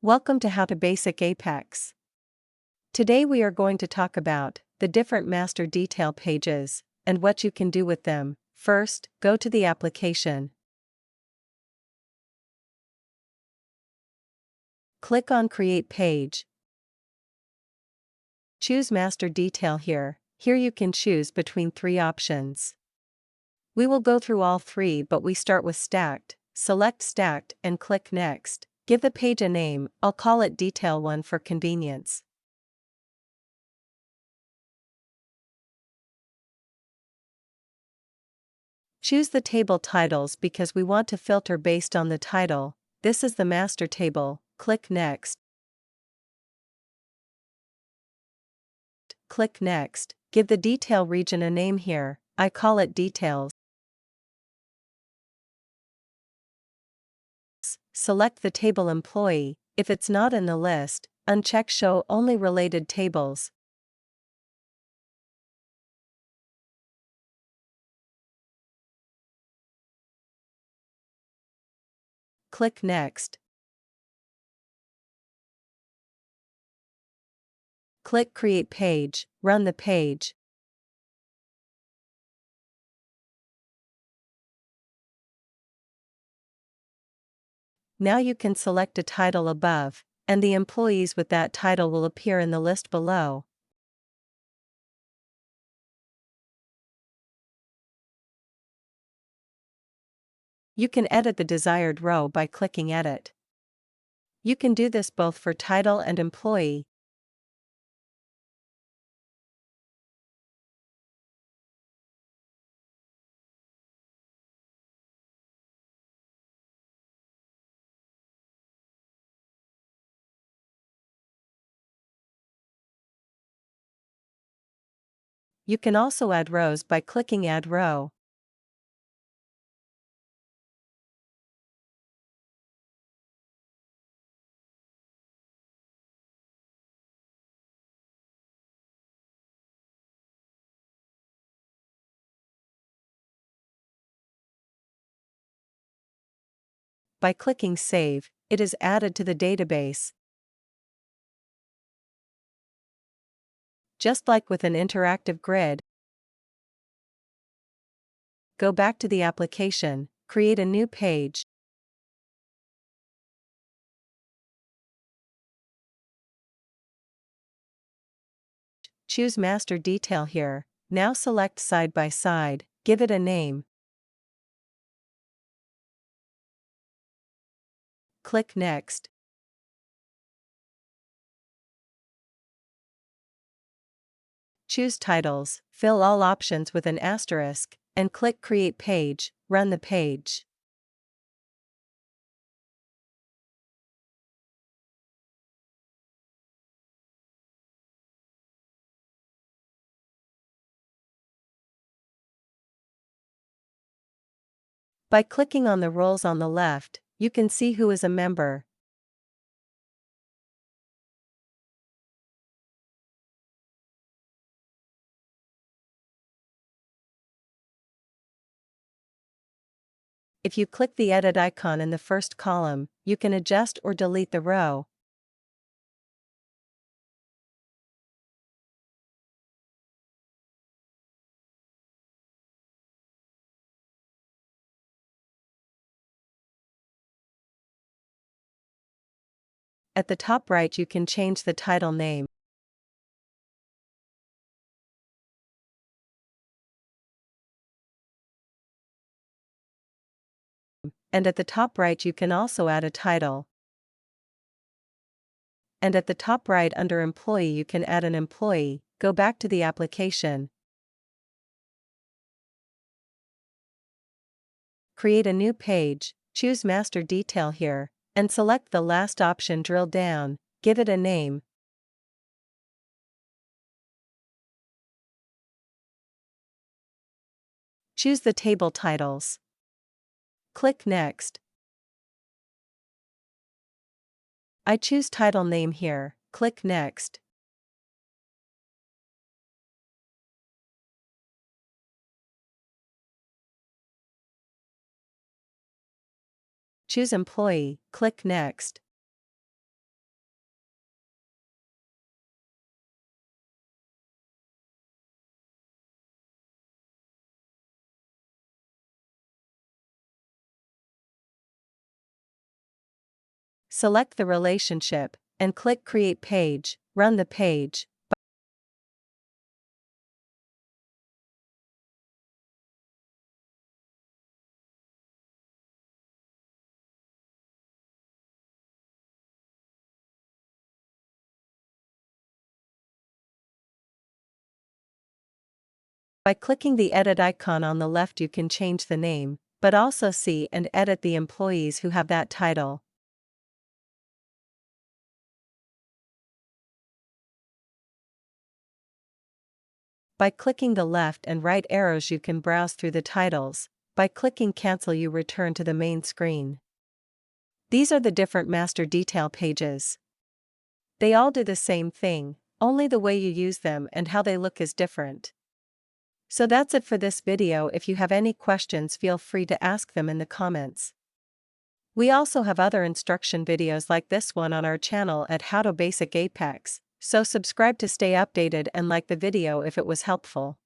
Welcome to How to Basic Apex. Today we are going to talk about the different master detail pages and what you can do with them. First, go to the application. Click on Create Page. Choose Master Detail here. Here you can choose between three options. We will go through all three, but we start with Stacked. Select Stacked and click Next. Give the page a name. I'll call it Detail 1 for convenience. Choose the table titles because we want to filter based on the title. This is the master table. Click Next. Click Next. Give the detail region a name here. I call it Details. Select the table employee. If it's not in the list, uncheck Show Only Related Tables. Click Next. Click Create Page. Run the page. Now you can select a title above, and the employees with that title will appear in the list below. You can edit the desired row by clicking Edit. You can do this both for title and employee. You can also add rows by clicking Add Row. By clicking Save, it is added to the database. Just like with an interactive grid, go back to the application, create a new page. Choose Master Detail here. Now select Side by Side, give it a name. Click Next. Choose Titles, fill all options with an asterisk, and click Create Page. Run the page. By clicking on the roles on the left, you can see who is a member. If you click the edit icon in the first column, you can adjust or delete the row. At the top right you can change the title name. And at the top right you can also add a title. And at the top right under Employee you can add an employee. Go back to the application. Create a new page, choose Master Detail here, and select the last option. Drill down, give it a name. Choose the table titles. Click Next. I choose Title Name here, click Next. Choose Employee, click Next. select the relationship, and click Create Page. Run the page. By clicking the edit icon on the left, you can change the name, but also see and edit the employees who have that title. By clicking the left and right arrows, you can browse through the titles. By clicking Cancel, you return to the main screen. These are the different master detail pages. They all do the same thing, only the way you use them and how they look is different. So that's it for this video. If you have any questions, feel free to ask them in the comments. We also have other instruction videos like this one on our channel at How to Basic Apex, so subscribe to stay updated and like the video if it was helpful.